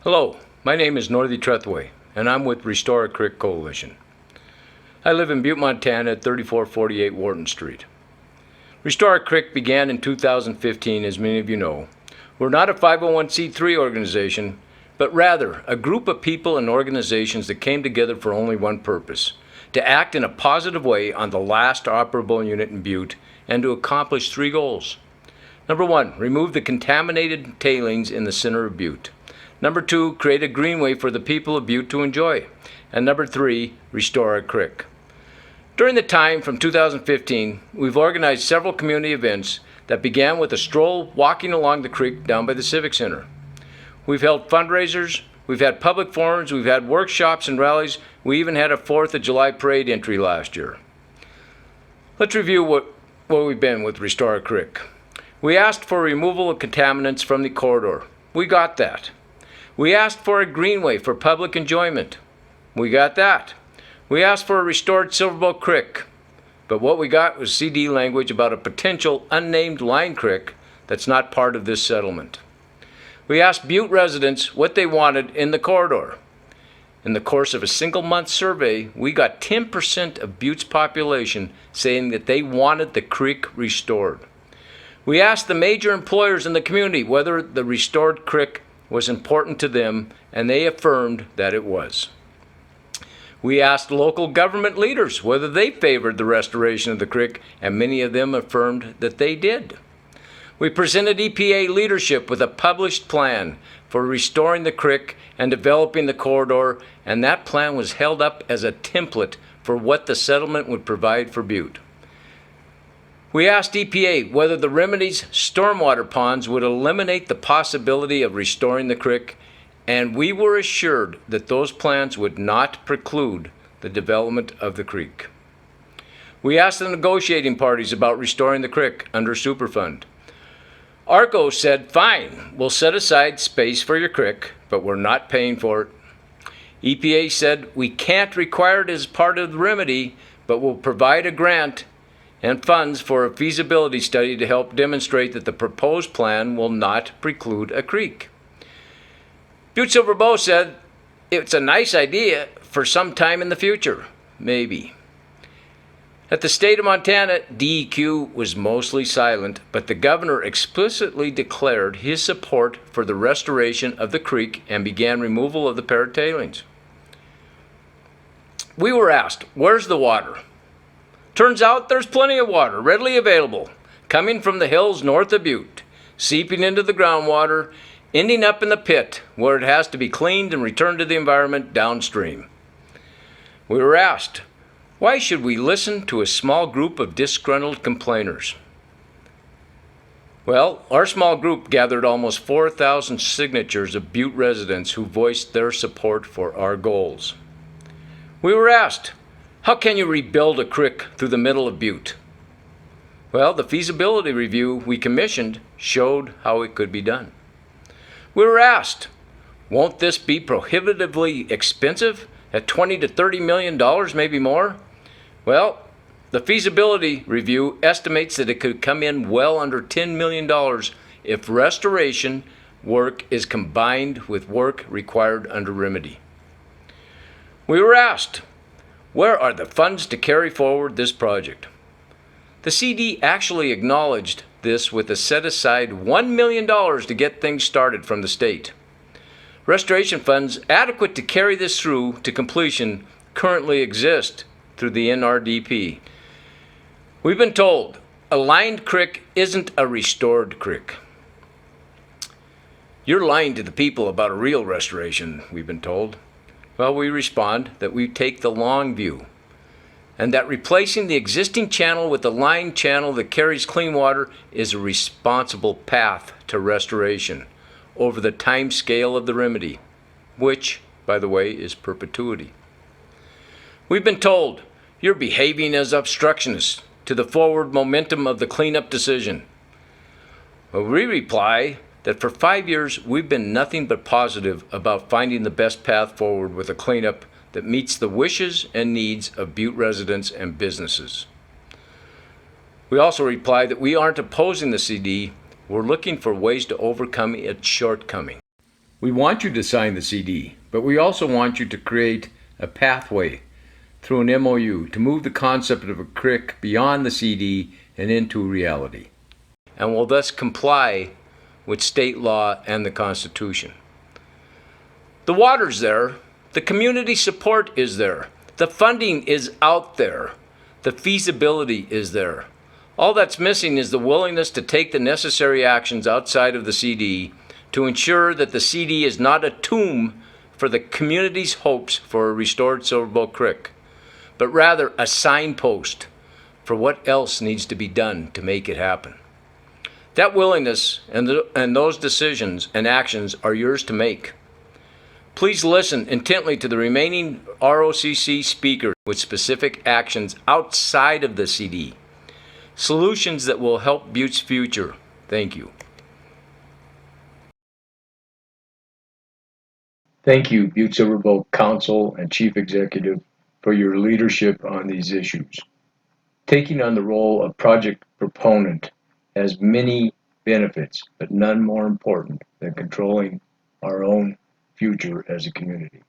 Hello, my name is Northey, and I'm with Restore a Creek Coalition. I live in Butte, Montana at 3448 Wharton Street. Restore a Creek began in 2015, as many of you know. We're not a 501c3 organization, but rather a group of people and organizations that came together for only one purpose: to act in a positive way on the last operable unit in Butte and to accomplish three goals. Number one, remove the contaminated tailings in the center of Butte. Number two, create a greenway for the people of Butte to enjoy. And number three, restore a creek. During the time from 2015, we've organized several community events that began with a stroll walking along the creek down by the Civic Center. We've held fundraisers, we've had public forums, we've had workshops and rallies, we even had a 4th of July parade entry last year. Let's review what we've been with Restore a Creek. We asked for removal of contaminants from the corridor. We got that. We asked for a greenway for public enjoyment. We got that. We asked for a restored Silverboat Creek. But what we got was CD language about a potential unnamed line creek that's not part of this settlement. We asked Butte residents what they wanted in the corridor. In the course of a single-month survey, we got 10% of Butte's population saying that they wanted the creek restored. We asked the major employers in the community whether the restored creek was important to them, and they affirmed that it was. We asked local government leaders whether they favored the restoration of the creek, and many of them affirmed that they did. We presented EPA leadership with a published plan for restoring the creek and developing the corridor, and that plan was held up as a template for what the settlement would provide for Butte. We asked EPA whether the remedies stormwater ponds would eliminate the possibility of restoring the creek, and we were assured that those plans would not preclude the development of the creek. We asked the negotiating parties about restoring the creek under Superfund. ARCO said, fine, we'll set aside space for your creek, but we're not paying for it. EPA said, we can't require it as part of the remedy, but we'll provide a grant and funds for a feasibility study to help demonstrate that the proposed plan will not preclude a creek. Butte Silverboat said it's a nice idea for some time in the future, maybe. At the state of Montana, DEQ was mostly silent, but the governor explicitly declared his support for the restoration of the creek and began removal of the parent tailings. We were asked, where's the water? Turns out there's plenty of water readily available, coming from the hills north of Butte, seeping into the groundwater, ending up in the pit where it has to be cleaned and returned to the environment downstream. We were asked, why should we listen to a small group of disgruntled complainers? Well, our small group gathered almost 4,000 signatures of Butte residents who voiced their support for our goals. We were asked, how can you rebuild a creek through the middle of Butte? Well, the feasibility review we commissioned showed how it could be done. We were asked, won't this be prohibitively expensive at $20 to $30 million, maybe more? Well, the feasibility review estimates that it could come in well under $10 million if restoration work is combined with work required under remedy. We were asked, where are the funds to carry forward this project? The CD actually acknowledged this with a set-aside $1 million to get things started from the state. Restoration funds adequate to carry this through to completion currently exist through the NRDP. We've been told a lined creek isn't a restored creek. You're lying to the people about a real restoration, we've been told. Well, we respond that we take the long view, and that replacing the existing channel with a lined channel that carries clean water is a responsible path to restoration over the time scale of the remedy, which, by the way, is perpetuity. We've been told you're behaving as obstructionists to the forward momentum of the cleanup decision. Well, we reply that for 5 years we've been nothing but positive about finding the best path forward with a cleanup that meets the wishes and needs of Butte residents and businesses. We also reply that we aren't opposing the CD, we're looking for ways to overcome its shortcomings. We want you to sign the CD, but we also want you to create a pathway through an MOU to move the concept of a crick beyond the CD and into reality, and will thus comply with state law and the Constitution. The water's there, the community support is there, the funding is out there, the feasibility is there. All that's missing is the willingness to take the necessary actions outside of the CD to ensure that the CD is not a tomb for the community's hopes for a restored Silverbow Creek, but rather a signpost for what else needs to be done to make it happen. That willingness and those decisions and actions are yours to make. Please listen intently to the remaining ROCC speakers with specific actions outside of the CD. Solutions that will help Butte's future. Thank you. Thank you, Butte Silverbow Council and Chief Executive, for your leadership on these issues. Taking on the role of project proponent has many benefits, but none more important than controlling our own future as a community.